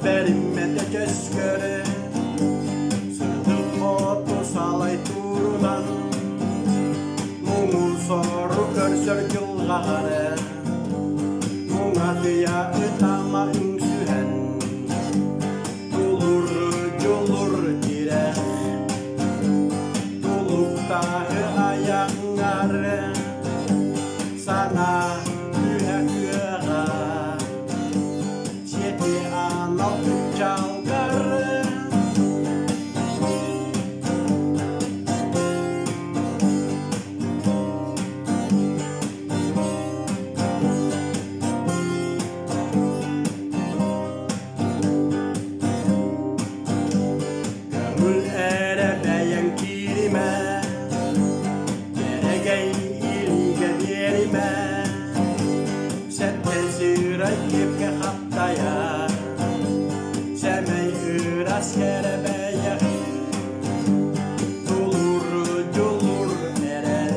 Berimede göz göre Sırdı foto salay turdan Mumu soru görsör yılgare Munga düya ütama ünsühen Dulur julur dire Duluktağı ayangare Sana ühe ühe Sieti anok çalgare Gönül ere beyen kirime Geregey ilge derime Sette zürayipke hattaya Semey üras kere beyek Dulur julur ere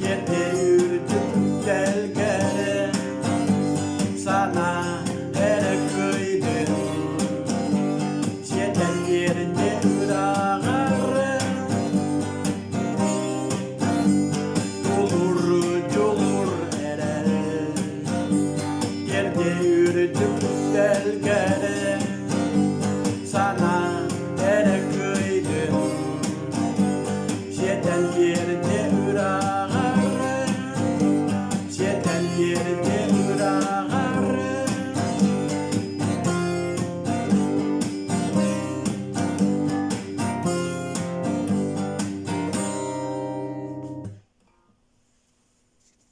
Yerde yürüdüm delgere Sana ere kıydım Sieten yerde ürağare Dulur julur ere Yerde yürüdüm delgere